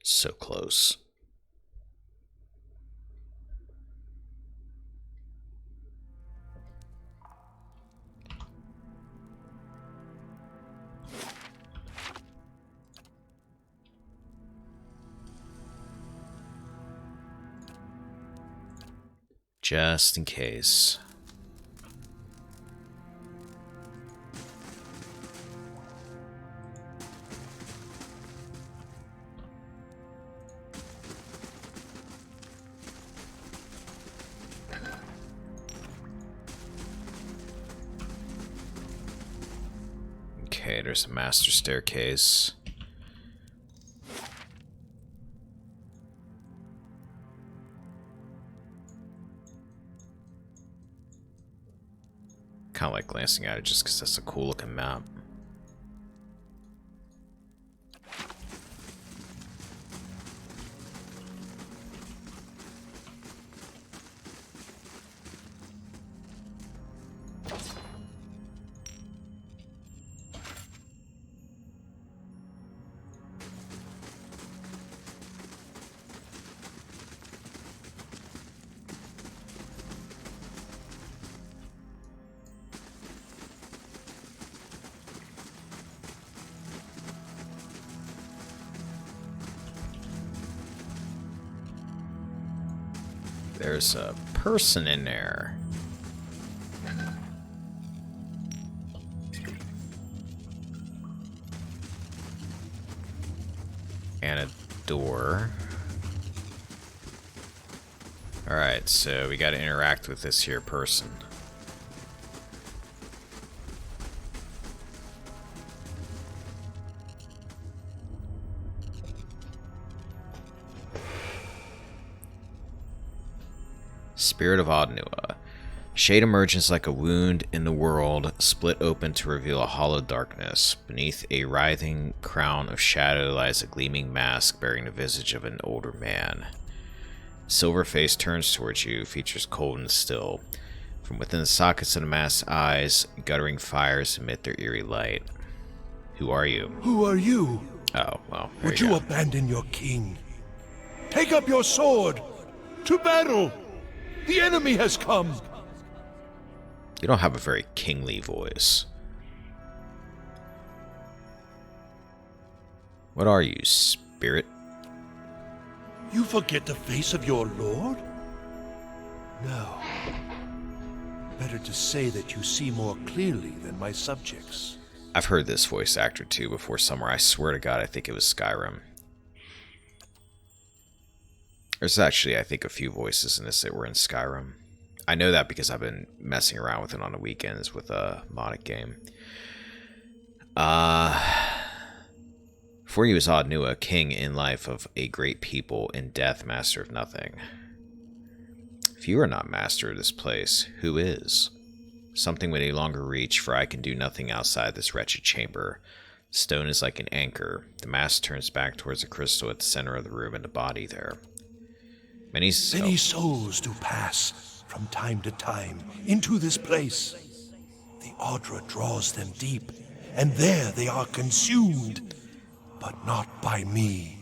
So close. Just in case. Okay, there's a master staircase. Kind of like glancing at it just because that's a cool looking map. There's a person in there. And a door. Alright, so we gotta interact with this here person. Spirit of Adnua. Shade emerges like a wound in the world, split open to reveal a hollow darkness. Beneath a writhing crown of shadow lies a gleaming mask bearing the visage of an older man. Silver face turns towards you, features cold and still. From within the sockets of the mask's eyes, guttering fires emit their eerie light. Who are you? Who are you? Oh, well, there Would you you go. abandon your king? Take up your sword! To battle! The enemy has come! You don't have a very kingly voice. What are you, spirit? You forget the face of your lord? No. Better to say that you see more clearly than my subjects. I've heard this voice actor too before somewhere. I swear to God, I think it was Skyrim. There's actually, I think, a few voices in this that were in Skyrim. I know that because I've been messing around with it on the weekends with a modded game. For you is Adnua, king in life of a great people, in death master of nothing. If you are not master of this place, who is? Something with a longer reach, for I can do nothing outside this wretched chamber. Stone is like an anchor. The mask turns back towards the crystal at the center of the room and the body there. Many souls do pass from time to time into this place. The Audra draws them deep, and there they are consumed, but not by me.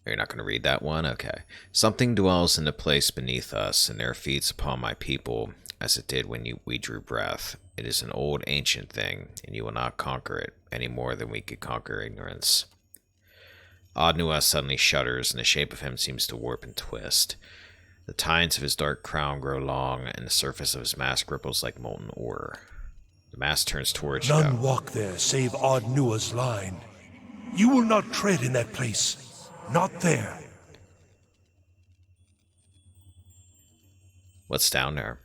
You're not going to read that one? Okay. Something dwells in the place beneath us, and there feeds upon my people, as it did when we drew breath. It is an old, ancient thing, and you will not conquer it, any more than we could conquer ignorance. Adnua suddenly shudders, and the shape of him seems to warp and twist. The tines of his dark crown grow long, and the surface of his mask ripples like molten ore. The mask turns towards you. None walk there save Adnua's line. You will not tread in that place. Not there. What's down there?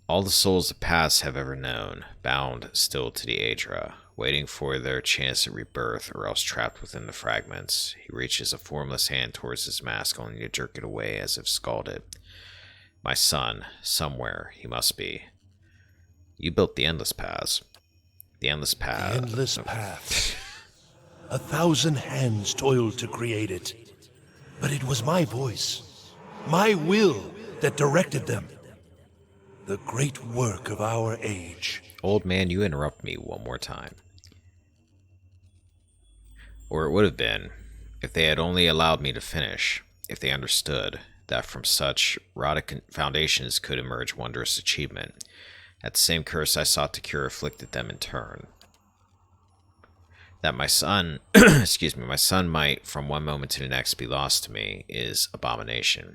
All the souls the past have ever known, bound still to the Aedra, waiting for their chance at rebirth or else trapped within the fragments. He reaches a formless hand towards his mask, only to jerk it away as if scalded. My son, somewhere he must be. You built the Endless Paths. The Endless Path. The Endless Path. 1,000 hands toiled to create it. But it was my voice, my will, that directed them. The great work of our age. Old man, you interrupt me one more time. Or it would have been, if they had only allowed me to finish, if they understood that from such rotted foundations could emerge wondrous achievement, that the same curse I sought to cure afflicted them in turn. That my son, my son might from one moment to the next be lost to me is abomination.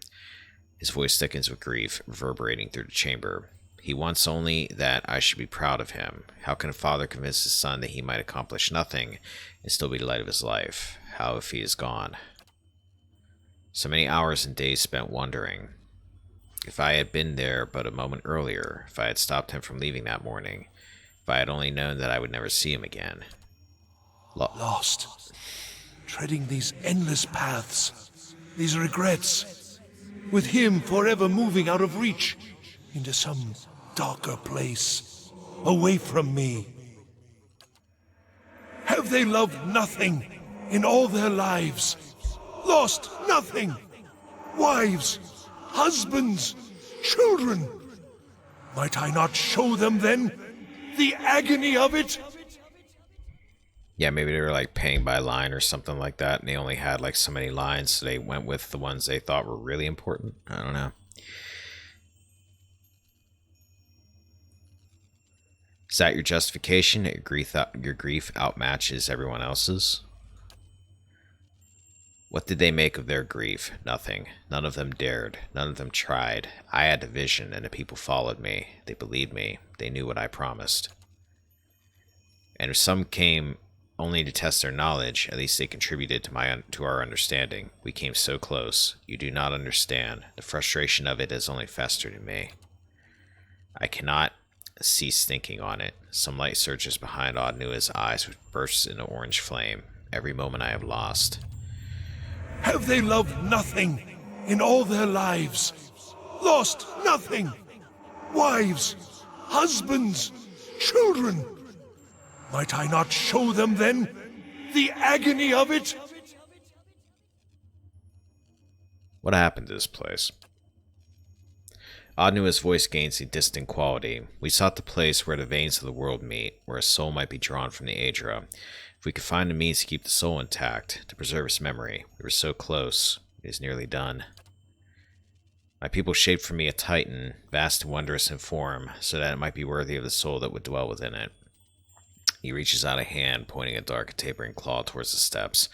His voice thickens with grief, reverberating through the chamber. He wants only that I should be proud of him. How can a father convince his son that he might accomplish nothing and still be the light of his life? How if he is gone? So many hours and days spent wondering. If I had been there but a moment earlier, if I had stopped him from leaving that morning, if I had only known that I would never see him again. Lost, treading these endless paths, these regrets, with him forever moving out of reach into some darker place, away from me. Have they loved nothing in all their lives? Lost nothing? Wives, husbands, children? Might I not show them then the agony of it? Yeah, maybe they were like paying by line or something like that, and they only had like so many lines, so they went with the ones they thought were really important. I don't know. Is that your justification? Your grief outmatches everyone else's? What did they make of their grief? Nothing. None of them dared. None of them tried. I had a vision, and the people followed me. They believed me. They knew what I promised. And if some came only to test their knowledge, at least they contributed to our understanding. We came so close. You do not understand. The frustration of it has only festered in me. I cannot cease thinking on it. Some light surges behind Odd Nua's eyes, which bursts into orange flame. Every moment I have lost. Have they loved nothing in all their lives? Lost nothing? Wives, husbands, children? Might I not show them then the agony of it? What happened to this place? Odd Nua's voice gains a distant quality. We sought the place where the veins of the world meet, where a soul might be drawn from the Aedra. If we could find a means to keep the soul intact, to preserve its memory, we were so close. It is nearly done. My people shaped for me a titan, vast and wondrous in form, so that it might be worthy of the soul that would dwell within it. He reaches out a hand, pointing a dark, tapering claw towards the steps.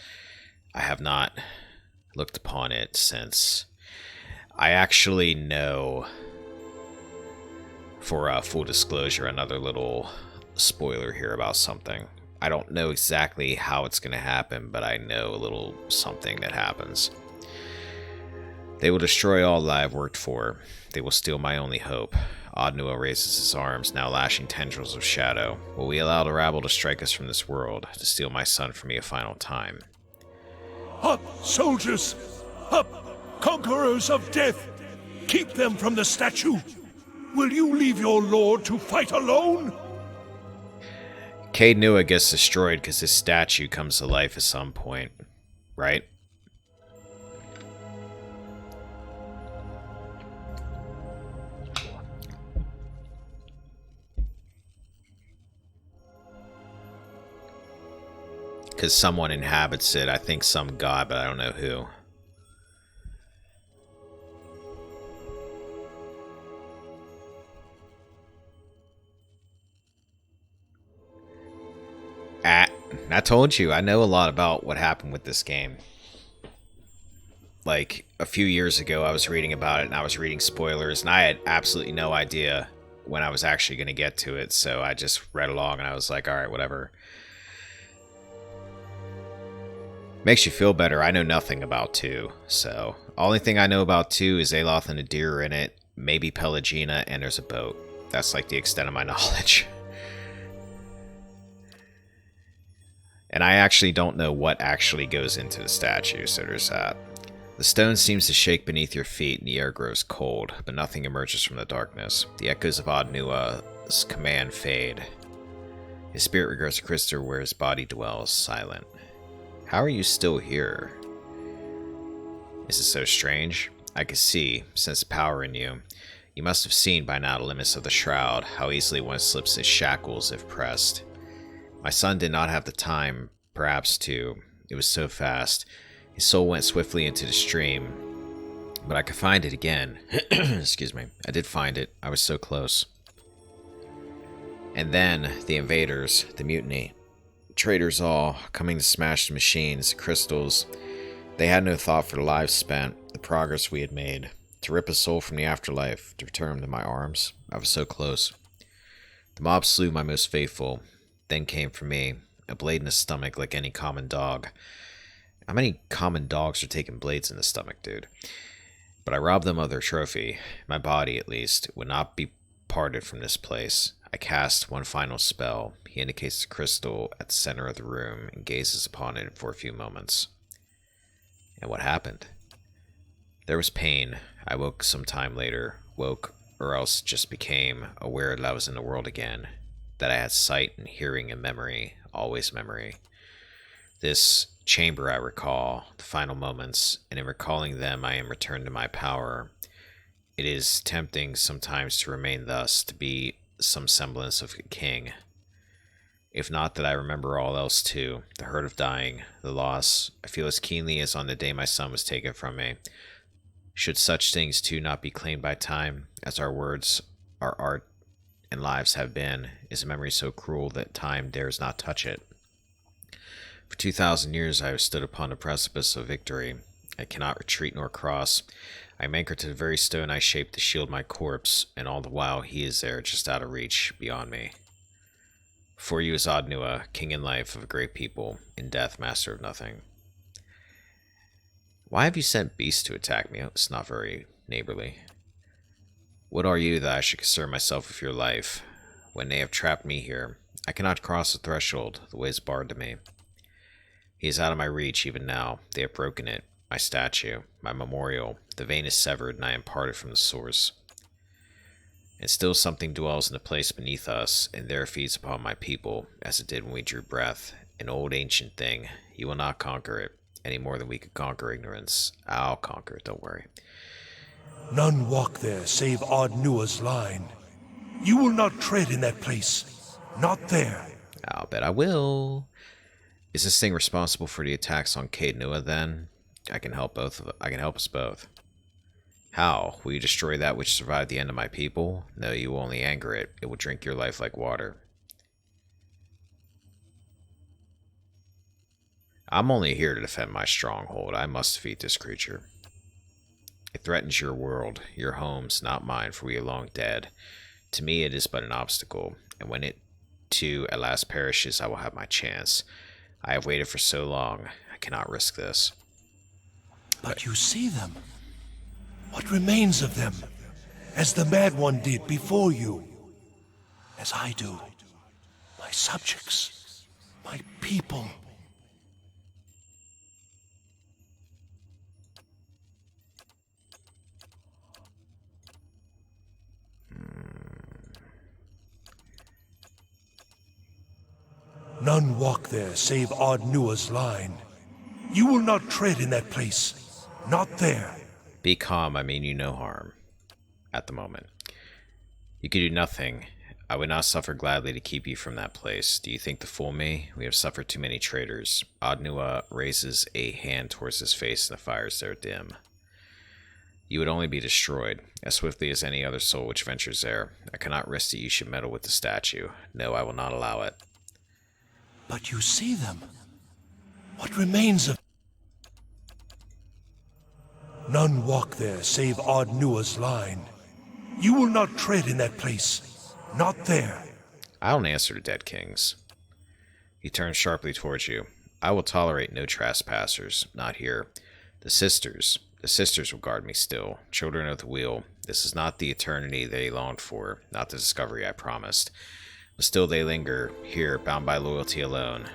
I have not looked upon it since. I actually know, for full disclosure, another little spoiler here about something. I don't know exactly how it's going to happen, but I know a little something that happens. They will destroy all that I have worked for. They will steal my only hope. Odd Nua raises his arms, now lashing tendrils of shadow. Will we allow the rabble to strike us from this world, to steal my son from me a final time? Up, soldiers! Up, conquerors of death! Keep them from the statue! Will you leave your lord to fight alone? Caed Nua gets destroyed because his statue comes to life at some point, right? Because someone inhabits it. I think some god, but I don't know who. I told you, I know a lot about what happened with this game. Like, a few years ago, I was reading about it, and I was reading spoilers, and I had absolutely no idea when I was actually going to get to it, so I just read along, and I was like, alright, whatever. Makes you feel better. I know nothing about 2, so only thing I know about 2 is Aloth and Adir are in it, maybe Pelagina, and there's a boat. That's like the extent of my knowledge. And I actually don't know what actually goes into the statue, so there's that. The stone seems to shake beneath your feet and the air grows cold, but nothing emerges from the darkness. The echoes of Odd Nua's command fade. His spirit regrets to Krister where his body dwells, silent. How are you still here? Is it so strange? I could see, sense power in you. You must have seen by now the limits of the shroud, how easily one slips its shackles if pressed. My son did not have the time, perhaps, to It was so fast. His soul went swiftly into the stream, but I could find it again. Excuse me. I did find it. I was so close. And then the invaders, the mutiny, traitors all, coming to smash the machines, the crystals. They had no thought for the lives spent, the progress we had made. To rip a soul from the afterlife, to return to my arms. I was so close. The mob slew my most faithful. Then came for me, a blade in the stomach like any common dog. How many common dogs are taking blades in the stomach, dude? But I robbed them of their trophy. My body, at least, would not be parted from this place. I cast one final spell. He indicates the crystal at the center of the room and gazes upon it for a few moments. And what happened? There was pain. I woke some time later. Woke, or else just became aware that I was in the world again. That I had sight and hearing and memory. Always memory. This chamber I recall, the final moments, and in recalling them I am returned to my power. It is tempting sometimes to remain thus, to be some semblance of a king. If not that I remember all else too, the hurt of dying, the loss, I feel as keenly as on the day my son was taken from me. Should such things too not be claimed by time, as our words, our art, and lives have been, is a memory so cruel that time dares not touch it. For 2,000 years I have stood upon the precipice of victory. I cannot retreat nor cross. I am anchored to the very stone I shaped to shield my corpse, and all the while he is there, just out of reach, beyond me. Before you is Adnua, king in life of a great people, in death master of nothing. Why have you sent beasts to attack me? It's not very neighborly. What are you that I should concern myself with your life? When they have trapped me here, I cannot cross the threshold. The way is barred to me. He is out of my reach even now. They have broken it. My statue, my memorial. The vein is severed, and I am parted from the source. And still something dwells in the place beneath us, and there feeds upon my people, as it did when we drew breath. An old ancient thing. You will not conquer it, any more than we could conquer ignorance. I'll conquer it, don't worry. None walk there save Adnua's line. You will not tread in that place. Not there. I'll bet I will. Is this thing responsible for the attacks on Caed Nua, then? I can help us both. How? Will you destroy that which survived the end of my people? No, you will only anger it. It will drink your life like water. I'm only here to defend my stronghold. I must defeat this creature. It threatens your world, your homes, not mine, for we are long dead. To me it is but an obstacle, and when it too at last perishes, I will have my chance. I have waited for so long, I cannot risk this. But you see them. What remains of them? As the Mad One did before you. As I do. My subjects. My people. None walk there save Adnua's line. You will not tread in that place. Not there. Be calm, I mean you no harm. At the moment. You could do nothing. I would not suffer gladly to keep you from that place. Do you think to fool me? We have suffered too many traitors. Adnua raises a hand towards his face and the fires there dim. You would only be destroyed, as swiftly as any other soul which ventures there. I cannot risk that you should meddle with the statue. No, I will not allow it. But you see them. What remains of... None walk there save Adnua's line. You will not tread in that place. Not there. I don't answer to dead kings. He turns sharply towards you. I will tolerate no trespassers, not here. The sisters will guard me still. Children of the wheel. This is not the eternity they longed for, not the discovery I promised. But still they linger, here, bound by loyalty alone.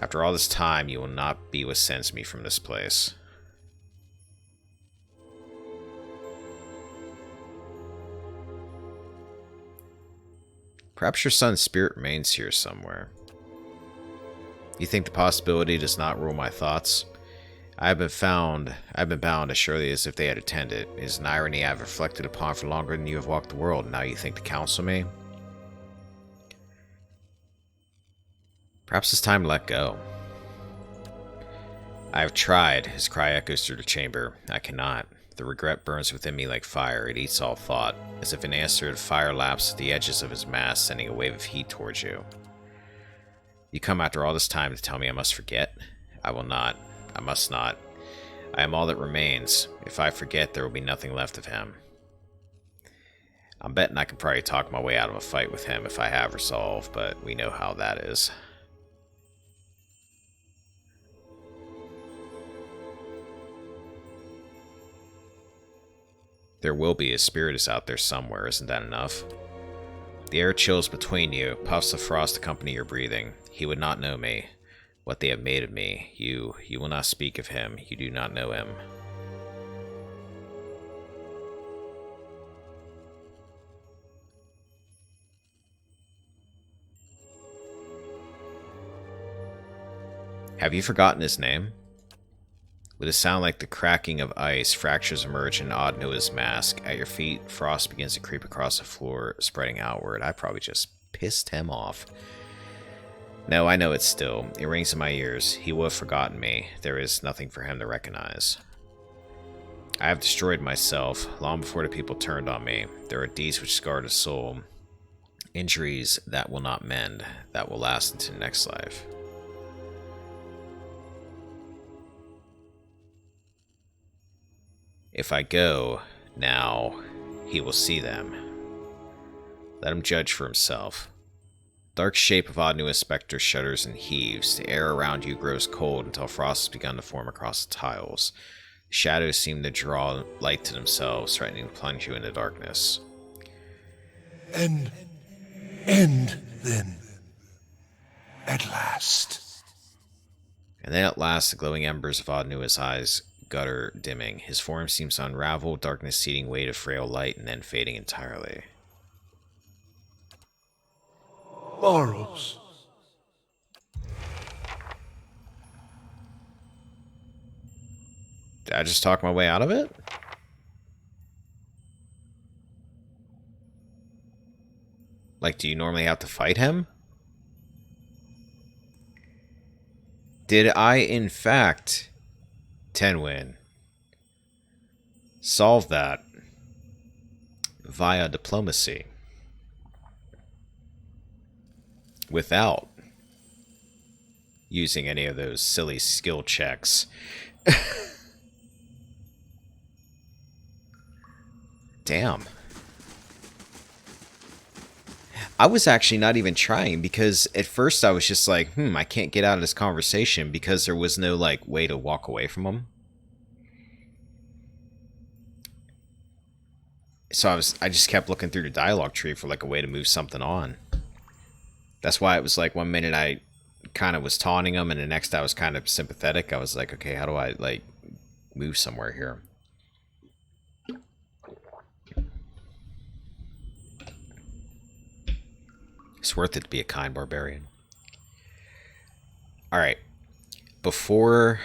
After all this time, you will not be what sends me from this place. Perhaps your son's spirit remains here somewhere. You think the possibility does not rule my thoughts? I have been bound as surely as if they had attended. It is an irony I have reflected upon for longer than you have walked the world, and now you think to counsel me? Perhaps it's time to let go. I have tried. His cry echoes through the chamber. I cannot. The regret burns within me like fire. It eats all thought. As if an answer, the fire laps at the edges of his mask, sending a wave of heat towards you. You come after all this time to tell me I must forget? I will not. I must not. I am all that remains. If I forget, there will be nothing left of him. I'm betting I can probably talk my way out of a fight with him if I have resolve, but we know how that is. There will be. His spirit is out there somewhere, isn't that enough? The air chills between you, puffs of frost accompany your breathing. He would not know me. What they have made of me. You will not speak of him. You do not know him. Have you forgotten his name? With a sound like the cracking of ice, fractures emerge in Odd Nua's mask. At your feet, frost begins to creep across the floor, spreading outward. I probably just pissed him off. No, I know it still. It rings in my ears. He will have forgotten me. There is nothing for him to recognize. I have destroyed myself, long before the people turned on me. There are deeds which scarred a soul. Injuries that will not mend, that will last into the next life. If I go, now, he will see them. Let him judge for himself. Dark shape of Odd Nua's specter shudders and heaves. The air around you grows cold until frost has begun to form across the tiles. The shadows seem to draw light to themselves, threatening to plunge you into darkness. End, then. At last. And then at last, the glowing embers of Odd Nua's eyes gutter dimming. His form seems to unravel, darkness ceding way to frail light and then fading entirely. Morrows. Did I just talk my way out of it? Like, do you normally have to fight him? Did I, in fact, Tenwin, solve that via diplomacy without using any of those silly skill checks? Damn. I was actually not even trying, because at first I was just like, I can't get out of this conversation because there was no, like, way to walk away from him. So I just kept looking through the dialogue tree for, like, a way to move something on. That's why it was like one minute I kind of was taunting him and the next I was kind of sympathetic. I was like, okay, how do I, like, move somewhere here? It's worth it to be a kind barbarian. Alright. Before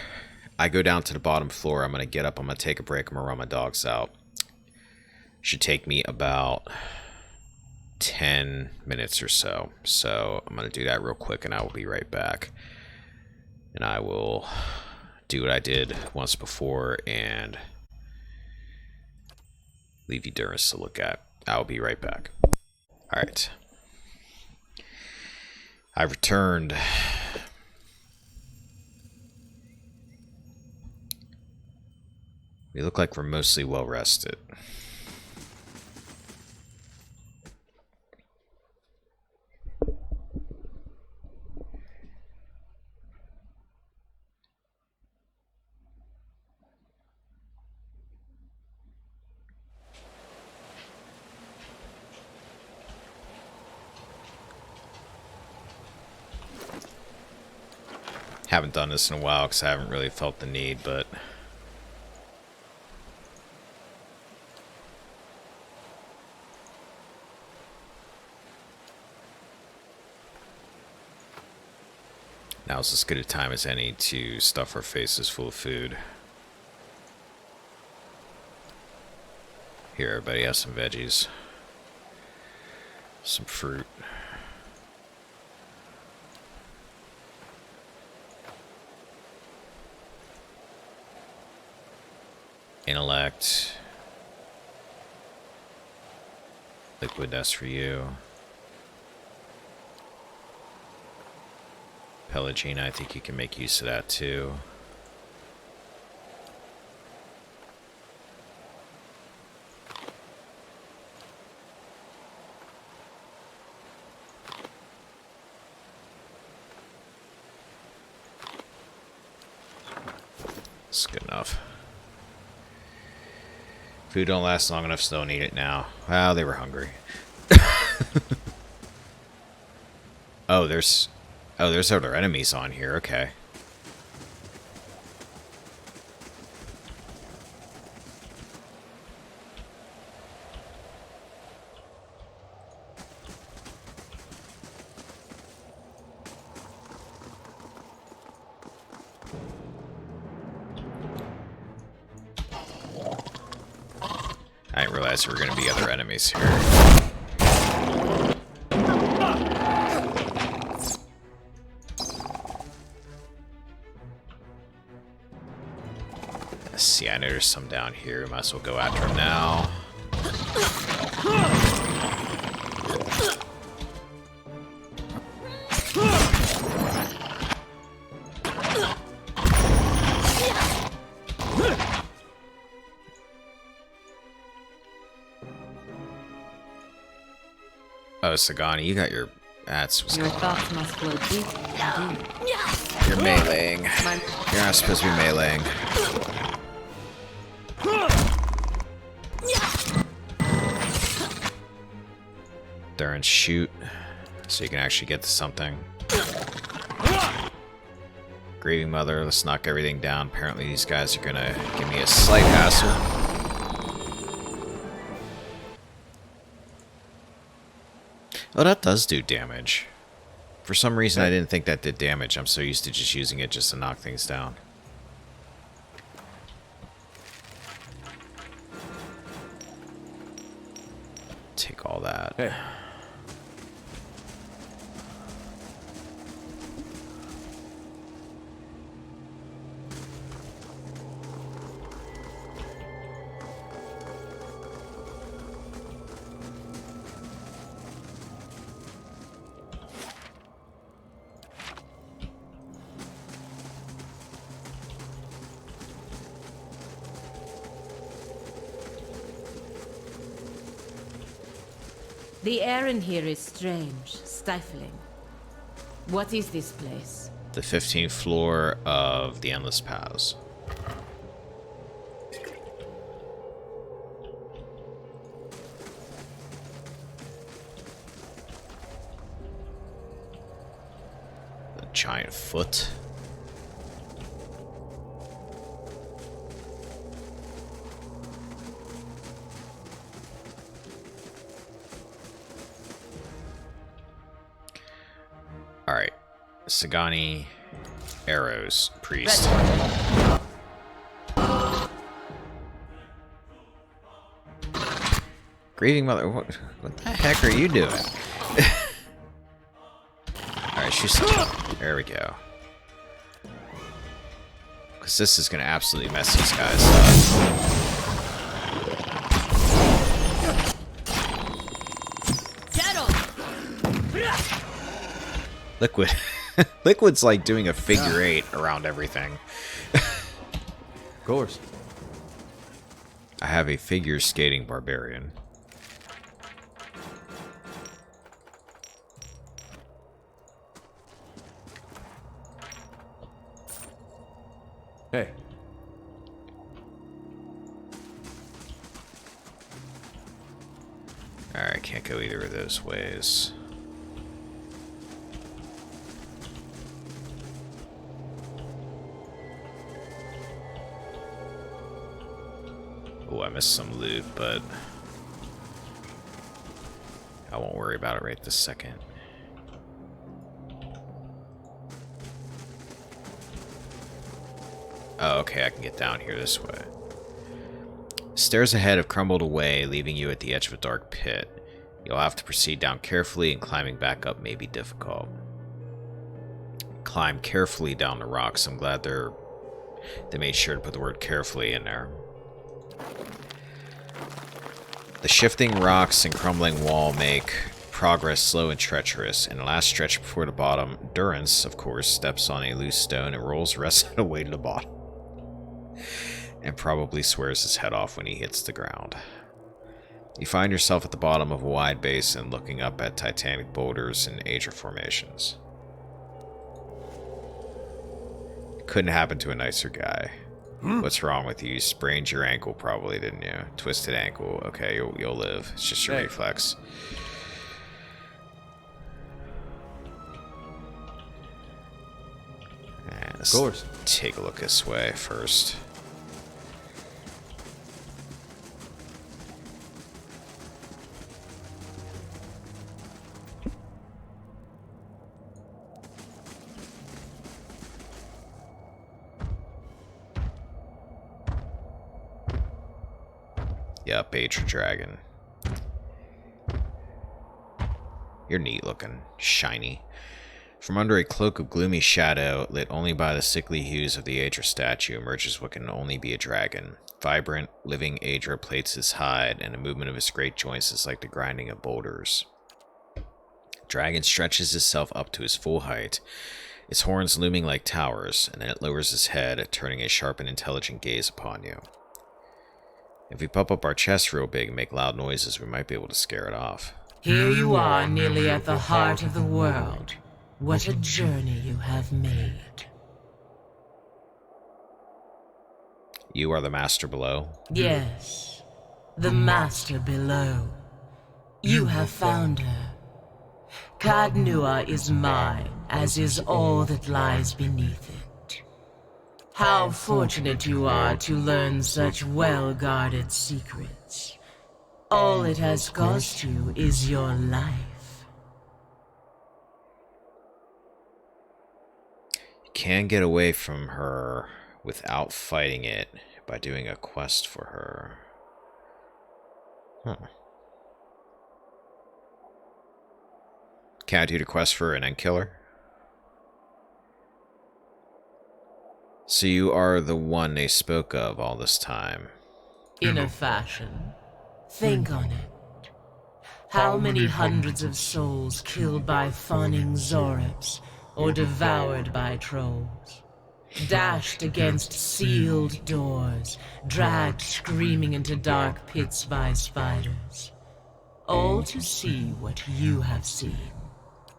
I go down to the bottom floor, I'm going to get up, I'm going to take a break, I'm going to run my dogs out. Should take me about 10 minutes or so. So I'm going to do that real quick and I will be right back. And I will do what I did once before and leave you Durance to look at. I'll be right back. Alright. I've returned. We look like we're mostly well rested. Haven't done this in a while because I haven't really felt the need, but now's as good a time as any to stuff our faces full of food. Here, everybody has some veggies, some fruit. intellect. Liquid, that's for you. Pelagina, I think you can make use of that too. It's good enough. Food don't last long enough, so don't eat it now. Well, they were hungry. there's other enemies on here. Okay. I didn't realize there were going to be other enemies here. Let's see, I know there's some down here. Might as well go after them now. Oh, Sagani, you got your... That's what's Your going on. thoughts must flow deep indeed. You're meleeing. You're not supposed to be meleeing. There and shoot, so you can actually get to something. Grieving Mother, let's knock everything down. Apparently these guys are gonna give me a slight hassle. Oh, that does do damage. For some reason, I didn't think that did damage. I'm so used to just using it just to knock things down. Take all that. Hey. The air in here is strange, stifling. What is this place? The 15th floor of the Endless Paths. The giant foot. Alright. Sagani arrows, priest. Grieving Mother, what the heck are you doing? Alright, she's... There we go. Because this is going to absolutely mess these guys up. Liquid. Liquid's like doing a figure eight around everything. Of course. I have a figure skating barbarian. Hey. Alright, can't go either of those ways. Oh, I missed some loot, but I won't worry about it right this second. Oh, okay, I can get down here this way. Stairs ahead have crumbled away, leaving you at the edge of a dark pit. You'll have to proceed down carefully, and climbing back up may be difficult. Climb carefully down the rocks. I'm glad they made sure to put the word carefully in there. The shifting rocks and crumbling wall make progress slow and treacherous. In the last stretch before the bottom, Durance, of course, steps on a loose stone and rolls the rest of the way to the bottom. And probably swears his head off when he hits the ground. You find yourself at the bottom of a wide basin, looking up at titanic boulders and Aedra formations. Couldn't happen to a nicer guy. What's wrong with you? You sprained your ankle probably, didn't you? Twisted ankle. Okay, you'll live. It's just your reflex. Let's Of course. take a look this way first. Yep, Aedra Dragon. You're neat looking. Shiny. From under a cloak of gloomy shadow, lit only by the sickly hues of the Aedra statue, emerges what can only be a dragon. Vibrant, living Aedra plates his hide, and the movement of his great joints is like the grinding of boulders. Dragon stretches itself up to his full height, its horns looming like towers, and then it lowers his head, turning a sharp and intelligent gaze upon you. If we pop up our chests real big and make loud noises, we might be able to scare it off. Here you are, nearly at the heart of the world. What a journey you have made. You are the master below? Yes, the master below. You have found her. Caed Nua is mine, as is all that lies beneath it. How fortunate you are to learn such well-guarded secrets. All it has cost you is your life. You can get away from her without fighting it by doing a quest for her. Huh. Can I do the quest for her and then kill her? So you are the one they spoke of all this time. In a fashion. Think on it. How many hundreds of souls killed by fawning Zorips, or devoured by trolls? Dashed against sealed doors, dragged screaming into dark pits by spiders. All to see what you have seen.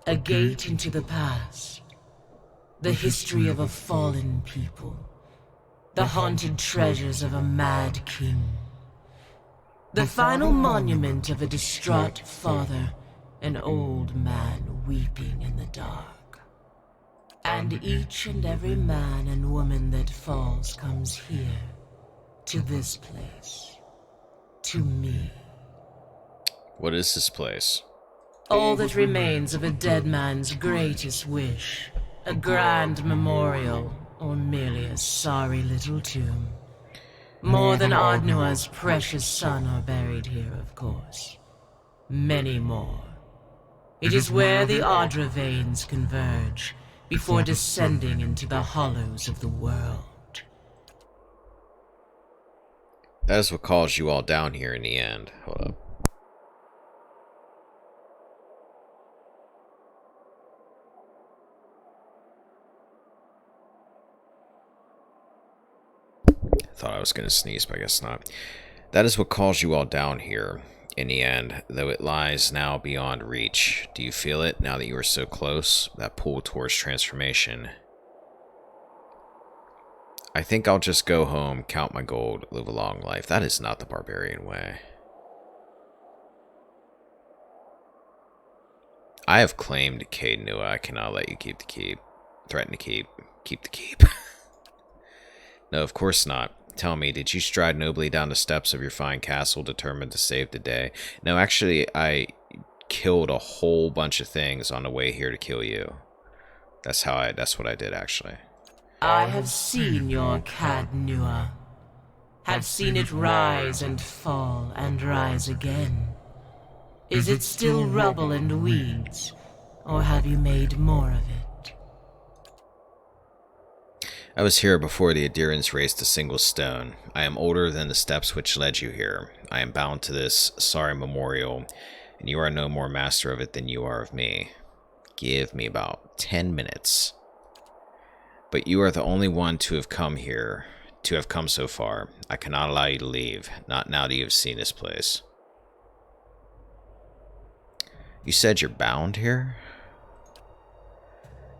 A gate into the past. The history of a fallen people. The haunted treasures of a mad king. The final monument of a distraught father, an old man weeping in the dark. And each and every man and woman that falls comes here, to this place, to me. What is this place? All that remains of a dead man's greatest wish. A grand memorial, or merely a sorry little tomb. More than Ardnua's precious son are buried here, of course. Many more. It is where the Aedra veins converge, before descending into the hollows of the world. That is what calls you all down here in the end. Hold up. Thought I was going to sneeze, but I guess not. That is what calls you all down here in the end, though it lies now beyond reach. Do you feel it now that you are so close? That pull towards transformation. I think I'll just go home, count my gold, live a long life. That is not the barbarian way. I have claimed Caed Nua. I cannot let you keep the keep. Threaten to keep. Keep the keep. No, of course not. Tell me, did you stride nobly down the steps of your fine castle, determined to save the day? No, actually, I killed a whole bunch of things on the way here to kill you. That's what I did, actually. I have seen your Caed Nua. Have seen it rise and fall and rise again. Is it still rubble and weeds, or have you made more of it? I was here before the Adirans raised a single stone. I am older than the steps which led you here. I am bound to this sorry memorial, and you are no more master of it than you are of me. Give me about 10 minutes. But you are the only one to have come here, to have come so far. I cannot allow you to leave, not now that you have seen this place. You said you're bound here?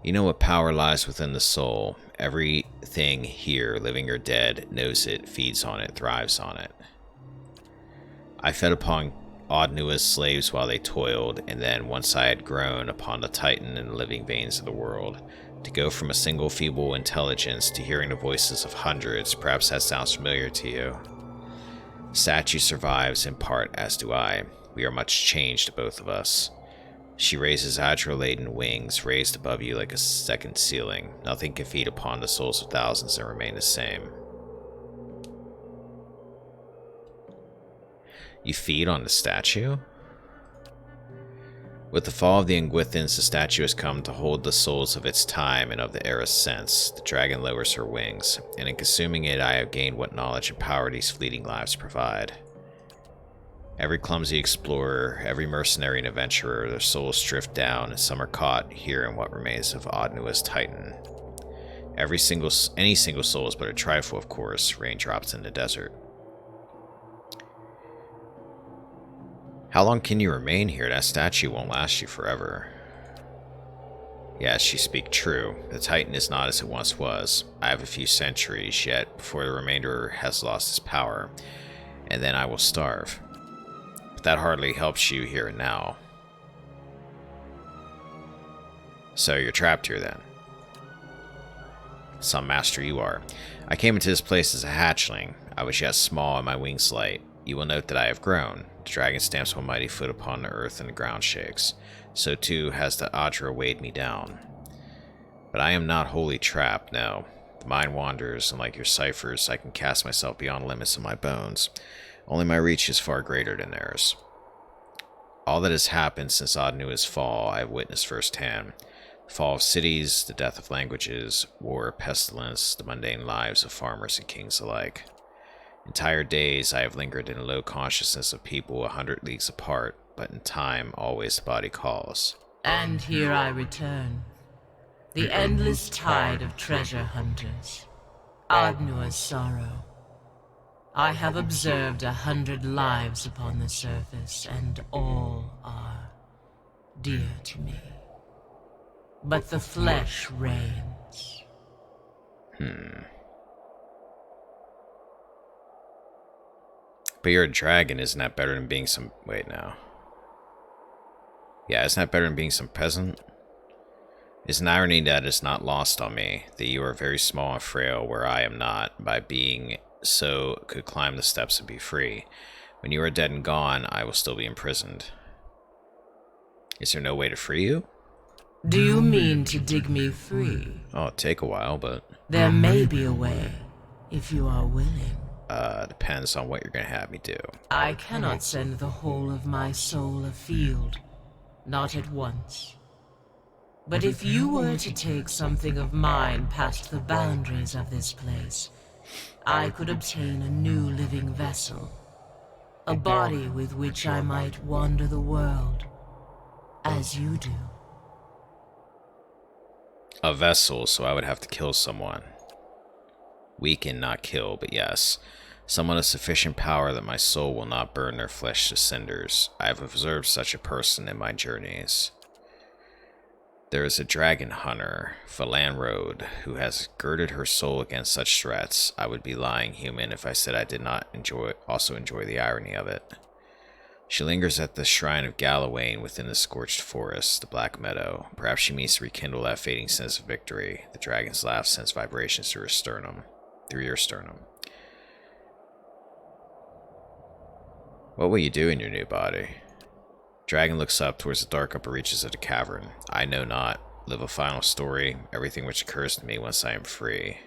You know what power lies within the soul. Everything here, living or dead, knows it, feeds on it, thrives on it. I fed upon Odnua's slaves while they toiled, and then, once I had grown, upon the Titan and living veins of the world. To go from a single feeble intelligence to hearing the voices of hundreds, perhaps that sounds familiar to you. Statue survives in part, as do I. We are much changed, both of us. She raises Adra-laden wings, raised above you like a second ceiling. Nothing can feed upon the souls of thousands and remain the same. You feed on the statue? With the fall of the Ingwithans, the statue has come to hold the souls of its time and of the era's sense. The dragon lowers her wings, and in consuming it I have gained what knowledge and power these fleeting lives provide. Every clumsy explorer, every mercenary and adventurer, their souls drift down, and some are caught here in what remains of Odnua's Titan. Any single soul is but a trifle, of course, raindrops in the desert. How long can you remain here? That statue won't last you forever. Yes, you speak true. The Titan is not as it once was. I have a few centuries yet before the remainder has lost its power, and then I will starve. But that hardly helps you here and now. So you're trapped here then. Some master you are. I came into this place as a hatchling. I was yet small and my wings light. You will note that I have grown. The dragon stamps one mighty foot upon the earth and the ground shakes. So too has the Adra weighed me down. But I am not wholly trapped, no. The mind wanders, and like your ciphers, I can cast myself beyond limits of my bones. Only my reach is far greater than theirs. All that has happened since Odnua's fall I have witnessed firsthand. The fall of cities, the death of languages, war, pestilence, the mundane lives of farmers and kings alike. Entire days I have lingered in low consciousness of people 100 leagues apart, but in time always the body calls. And here I return. The endless tide of treasure hunters. Odnua's sorrow. I have observed 100 lives upon the surface, and all are dear to me. But the flesh reigns. But you're a dragon, isn't that better than being some... Wait, now. Yeah, isn't that better than being some peasant? It's an irony that is not lost on me, that you are very small and frail where I am not, by being so could climb the steps and be free. When you are dead and gone, I will still be imprisoned. Is there no way to free you? Do you mean to dig me free? Oh, it'll take a while, but... There may be a way, if you are willing. Depends on what you're gonna have me do. I cannot send the whole of my soul afield, not at once. But if you were to take something of mine past the boundaries of this place, I could obtain a new living vessel, a body with which I might wander the world, as you do. A vessel, so I would have to kill someone. Weaken, not kill, but yes. Someone of sufficient power that my soul will not burn their flesh to cinders. I have observed such a person in my journeys. There is a dragon hunter, Falanrode, who has girded her soul against such threats. I would be lying, human, if I said I did not also enjoy the irony of it. She lingers at the shrine of Galawain within the scorched forest, the Black Meadow. Perhaps she means to rekindle that fading sense of victory. The dragon's laugh sends vibrations through your sternum. What will you do in your new body? Dragon looks up towards the dark upper reaches of the cavern. I know not. Live a final story, everything which occurs to me once I am free.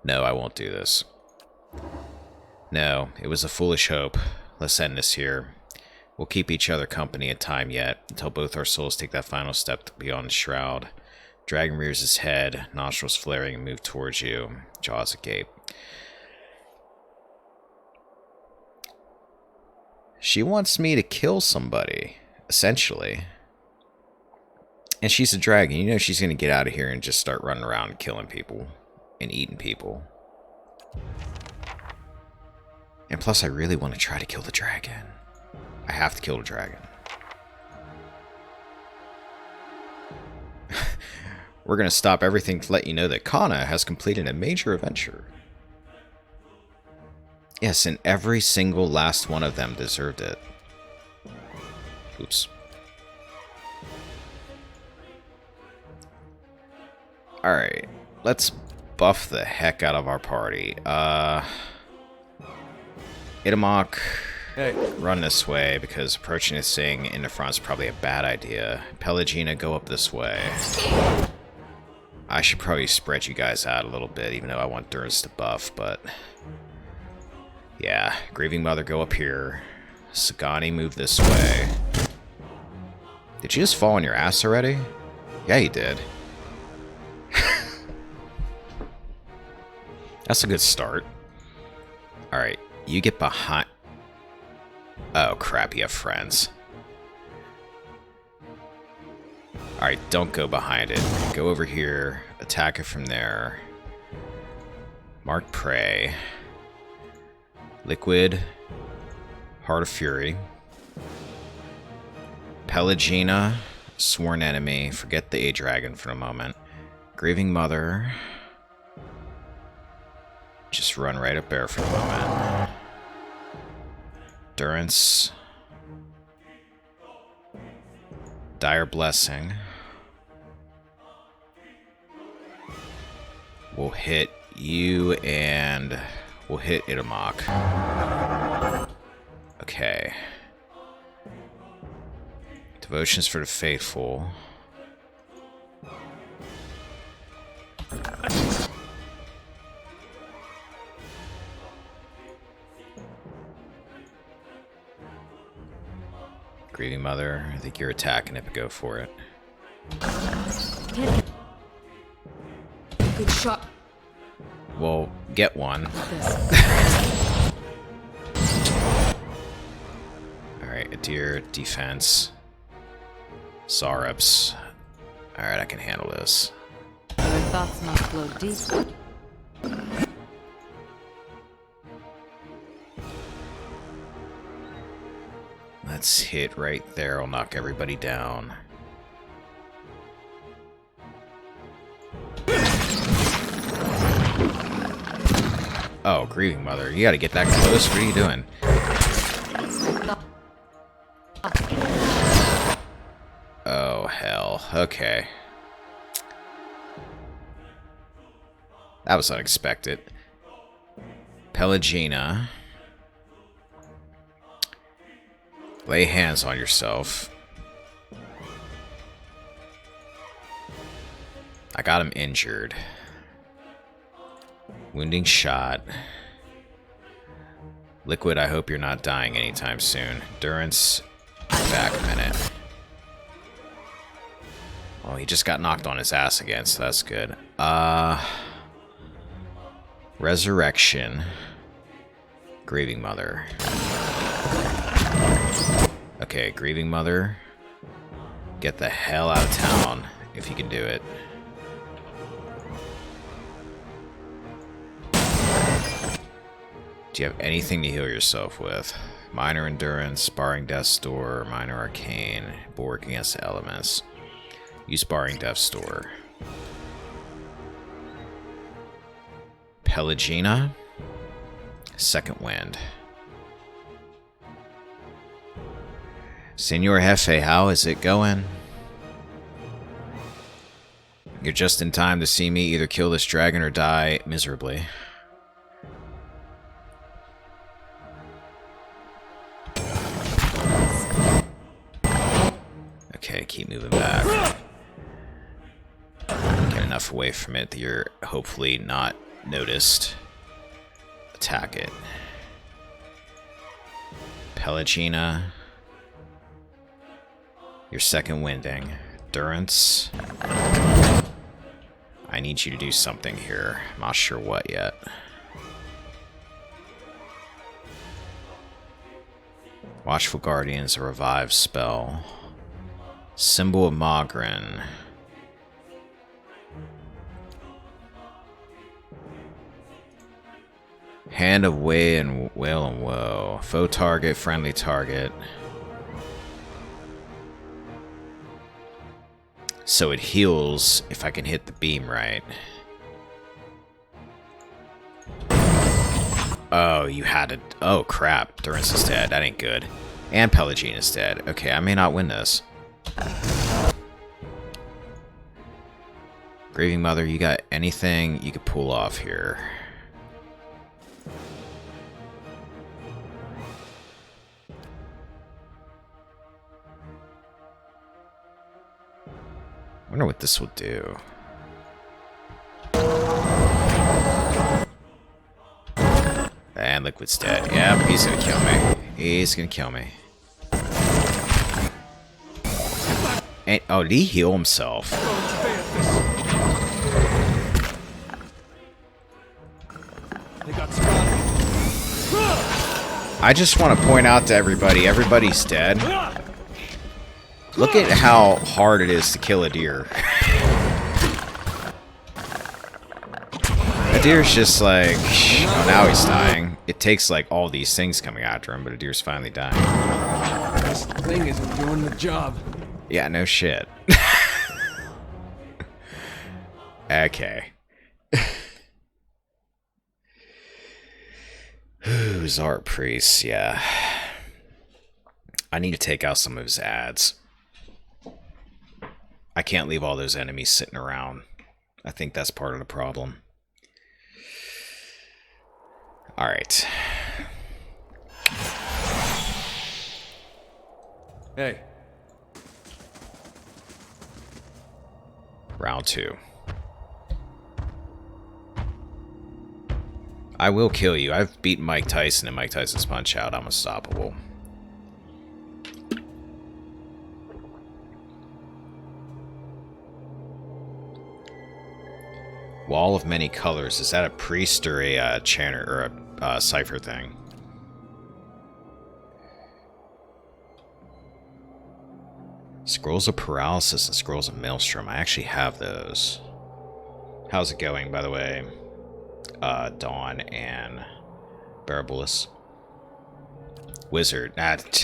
No, I won't do this. No, it was a foolish hope. Let's end this here. We'll keep each other company a time yet, until both our souls take that final step beyond the shroud. Dragon rears his head, nostrils flaring, and move towards you, jaws agape. She wants me to kill somebody, essentially. And she's a dragon. You know she's going to get out of here and just start running around killing people and eating people. And plus, I really want to try to kill the dragon. I have to kill the dragon. We're going to stop everything to let you know that Kana has completed a major adventure. Yes, and every single last one of them deserved it. Oops. Alright, let's buff the heck out of our party. Itamok, Hey. run this way, because approaching this thing in the front is probably a bad idea. Pelagina, go up this way. I should probably spread you guys out a little bit, even though I want Durance to buff, but... yeah, Grieving Mother, go up here. Sagani, move this way. Did you just fall on your ass already? Yeah, you did. That's a good start. Alright, you get behind... oh, crap, you have friends. Alright, don't go behind it. Go over here, attack it from there. Mark Prey. Liquid. Heart of Fury. Pelagina. Sworn Enemy. Forget the A-Dragon for a moment. Grieving Mother. Just run right up there for a moment. Durance. Dire Blessing. We'll hit you and we'll hit Itamok. Okay. Devotions for the Faithful. Grieving Mother, I think you're attacking it, but go for it. Good shot. Well, get one. Alright, Adir, defense. Sarups. Alright, I can handle this. Our thoughts must flow deep. Let's hit right there. I'll knock everybody down. Oh, Grieving Mother. You gotta get that close. What are you doing? Oh, hell. Okay. That was unexpected. Pelagina. Lay hands on yourself. I got him injured. Wounding shot. Liquid, I hope you're not dying anytime soon. Durance, back a minute. Oh, he just got knocked on his ass again, so that's good. Resurrection. Grieving Mother. Okay, Grieving Mother. Get the hell out of town, if you can do it. Do you have anything to heal yourself with? Minor Endurance, Sparring Death's Door, Minor Arcane, Bulwark Against the Elements. Use Sparring Death's Door. Pelagina. Second Wind. Senor Jefe, how is it going? You're just in time to see me either kill this dragon or die miserably. Okay, keep moving back. Get enough away from it that you're hopefully not noticed. Attack it. Pelagina. Your second winding. Durance. I need you to do something here. I'm not sure what yet. Watchful Guardian's a revive spell. Symbol of Mogren. Hand of Way and Wail and Woe. Foe target, friendly target. So it heals if I can hit the beam right. Oh, you had it. Oh, crap. Durance is dead. That ain't good. And Pelagine is dead. Okay, I may not win this. Grieving Mother, you got anything you could pull off here? I wonder what this will do. And Liquid's dead. Yep, he's gonna kill me. He's gonna kill me. And, oh, did he heal himself? I just want to point out to everybody, everybody's dead. Look at how hard it is to kill a deer. A deer's just like... Oh, now he's dying. It takes like all these things coming after him, but a deer's finally dying. This thing isn't doing the job. Yeah, no shit. Okay. Ooh, Zart Priest, yeah. I need to take out some of his ads. I can't leave all those enemies sitting around. I think that's part of the problem. Alright. Hey. Round 2. I will kill you. I've beaten Mike Tyson and Mike Tyson's Punch-Out. I'm unstoppable. Wall of Many Colors. Is that a priest or a chanter or a cipher thing? Scrolls of Paralysis and Scrolls of Maelstrom. I actually have those. How's it going, by the way? Dawn and Barabulus. Wizard.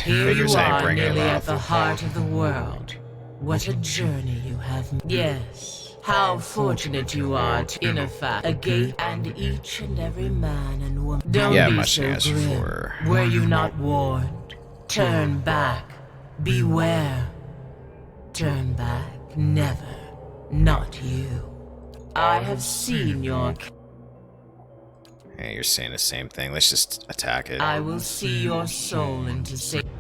Here you are, bring nearly him at up. the heart of the world. What a journey you have. Yes. How fortunate you are to, in effect, a gate and each and every man and woman. Don't Yeah, be much so to ask grim. for. Were you not warned? Turn back. Beware. Turn back. Never. Not you. I have seen your... Hey, you're saying the same thing. Let's just attack it. I will see your soul into safety.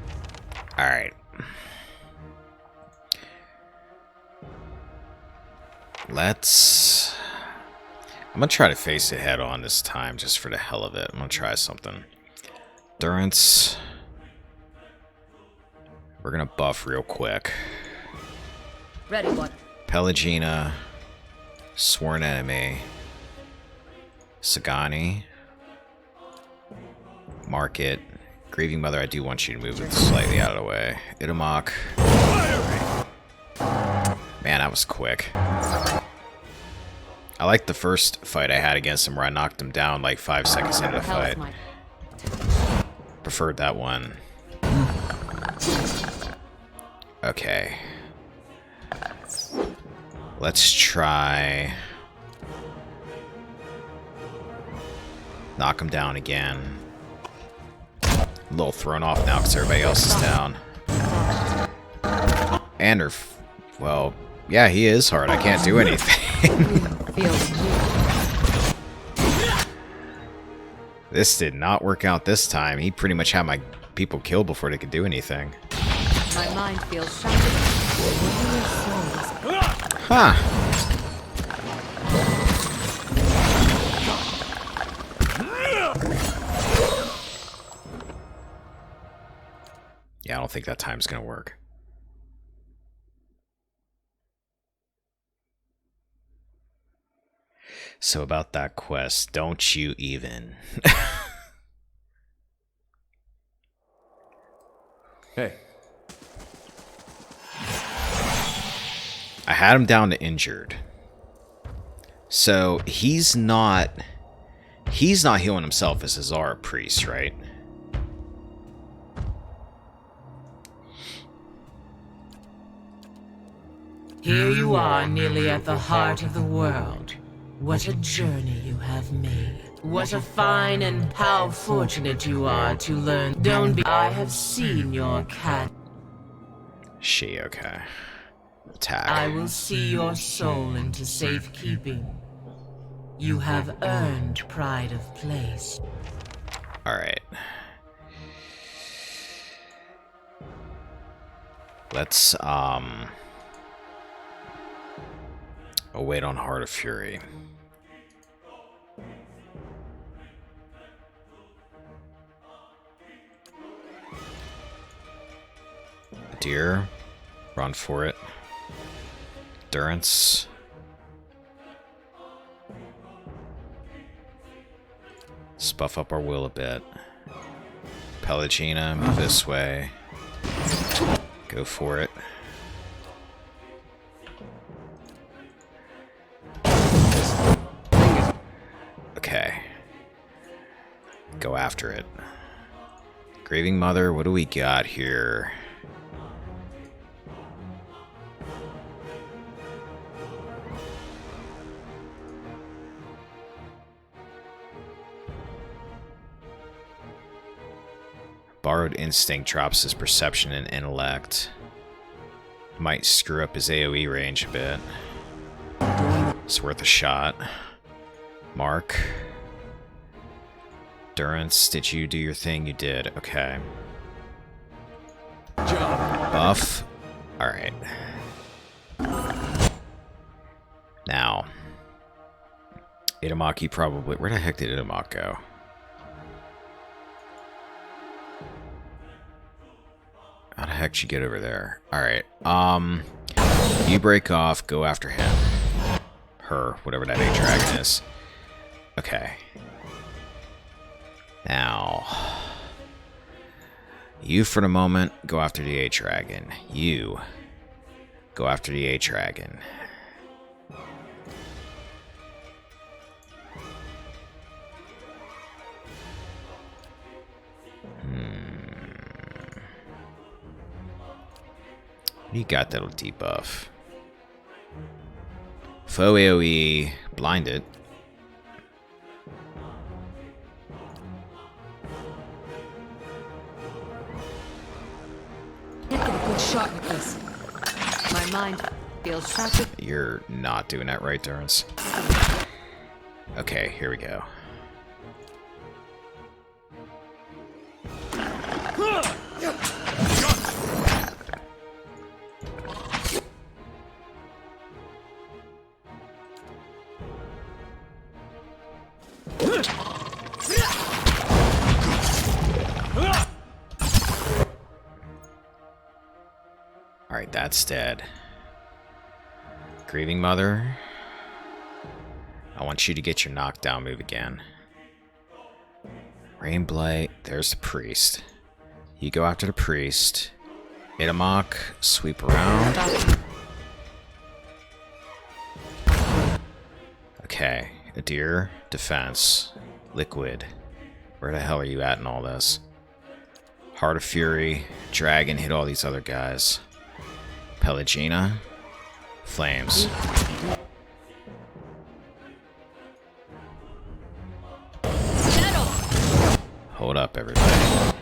Alright. Let's... I'm gonna try to face it head on this time, just for the hell of it. I'm gonna try something. Durance. We're gonna buff real quick. Ready, what? Pelagina. Sworn Enemy. Sagani. Market. Grieving Mother, I do want you to move it slightly out of the way. Itamok. Man, that was quick. I like the first fight I had against him where I knocked him down like 5 seconds into the fight. Preferred that one. Okay. Let's try... knock him down again. A little thrown off now because everybody else is down. And well, yeah, he is hard. I can't do anything. This did not work out this time. He pretty much had my people killed before they could do anything. My mind feels shattered. Huh. Yeah, I don't think that time's gonna work. So about that quest, don't you even. Hey. I had him down to injured. So he's not healing himself as a Zara priest, right? Here you are, nearly at the heart of the world. What a journey you have made. What a fine and how fortunate you are to learn. Don't be. I have seen your cat. She, okay. Attack. I will see your soul into safekeeping. You have earned pride of place. Alright. Let's, await on Heart of Fury. Deer. Run for it. Endurance. Let's buff up our will a bit. Pelagina, move this way. Go for it. Okay. Go after it. Grieving Mother, what do we got here? Borrowed Instinct drops his perception and intellect. Might screw up his AoE range a bit. It's worth a shot. Mark. Endurance, did you do your thing? You did. Okay. Buff. Alright. Now. Itamaki probably... Where the heck did Itamaki go? How the heck did you get over there? Alright. You break off, go after him. Her, whatever that A-Dragon is. Okay. Now. You, for the moment, go after the A-Dragon. You. Go after the A-Dragon. You got that'll debuff. Foe AoE, blinded. Can't get a good shot with this. My mind feels shattered. You're not doing that right, Durance. Okay, here we go. Alright, that's dead. Grieving Mother. I want you to get your knockdown move again. Rain Blight. There's the priest. You go after the priest. Itamaki, sweep around. Okay, Adir, defense. Liquid. Where the hell are you at in all this? Heart of Fury. Dragon, hit all these other guys. Pelagina. Flames. Hold up, everybody.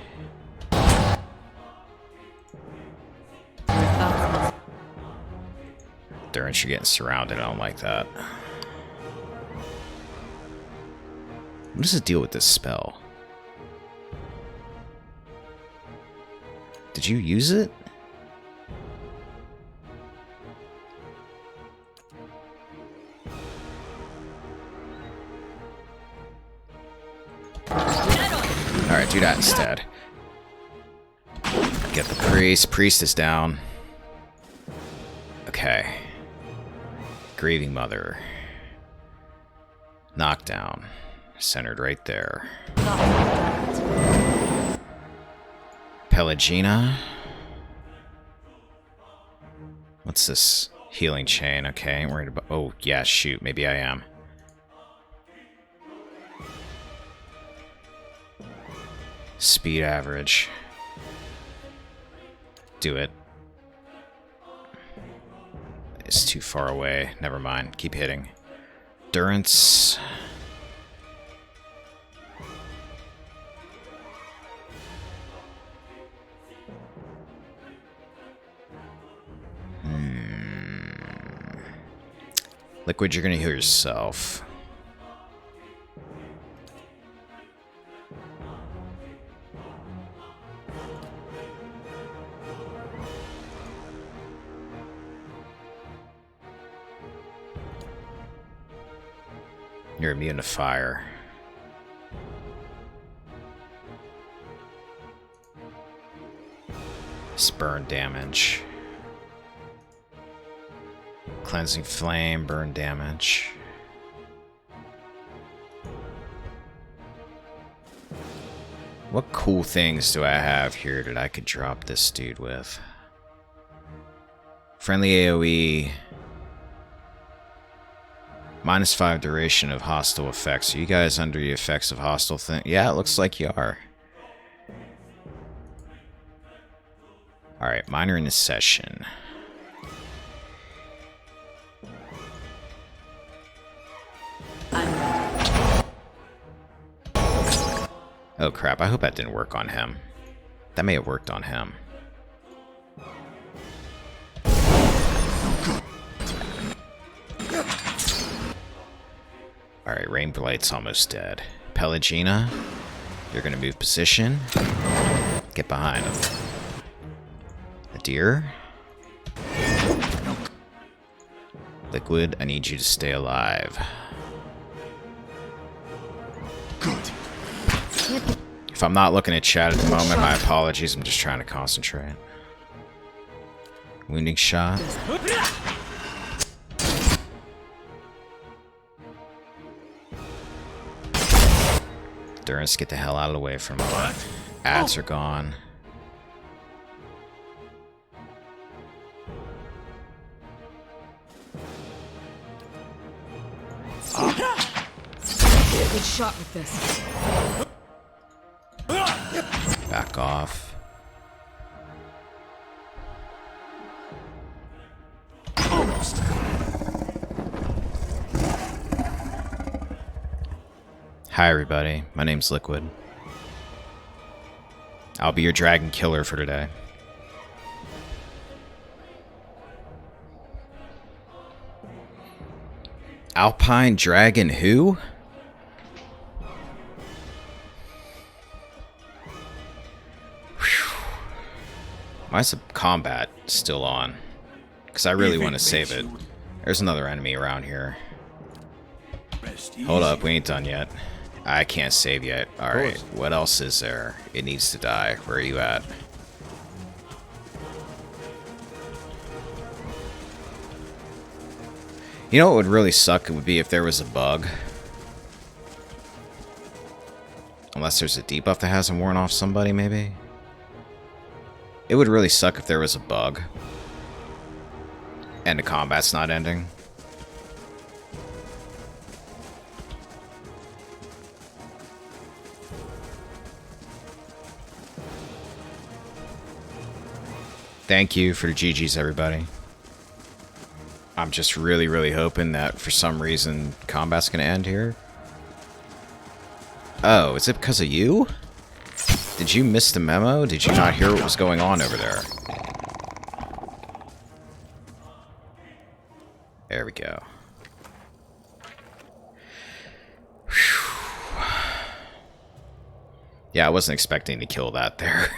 Durance, you're getting surrounded. I don't like that. What does it deal with this spell? Did you use it? Alright, do that instead. Get the priest. Priest is down. Okay. Grieving Mother. Knockdown. Centered right there. Pelagina. What's this? Healing chain. Okay, ain't worried about... Oh, yeah, shoot. Maybe I am. Speed average. Do it. It's too far away. Never mind. Keep hitting. Endurance. Liquid, you're gonna heal yourself. You're immune to fire. Burn damage. Cleansing flame, burn damage. What cool things do I have here that I could drop this dude with? Friendly AoE. -5 duration of hostile effects. Are you guys under the effects of hostile thing? Yeah, it looks like you are. Alright, minor intercession. Oh crap, I hope that didn't work on him. That may have worked on him. Alright, Rainblight's almost dead. Pelagina, you're gonna move position. Get behind him. A deer. Liquid, I need you to stay alive. Good. If I'm not looking at chat at the moment, my apologies. I'm just trying to concentrate. Wounding shot. Endurance, get the hell out of the way from me. Ads are gone. Good shot with this. Back off. Almost. Hi everybody, my name's Liquid. I'll be your dragon killer for today. Alpine Dragon who? Why is the combat still on? Because I really want to save it. There's another enemy around here. Hold up, we ain't done yet. I can't save yet. Alright, what else is there? It needs to die. Where are you at? You know what would really suck? It would be if there was a bug. Unless there's a debuff that hasn't worn off somebody, maybe? It would really suck if there was a bug. And the combat's not ending. Thank you for the GGs, everybody. I'm just really, really hoping that for some reason combat's gonna end here. Oh, is it because of you? Did you miss the memo? Did you not hear what was going on over there? There we go. Whew. Yeah, I wasn't expecting to kill that there.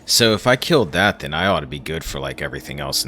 So if I killed that, then I ought to be good for like everything else in this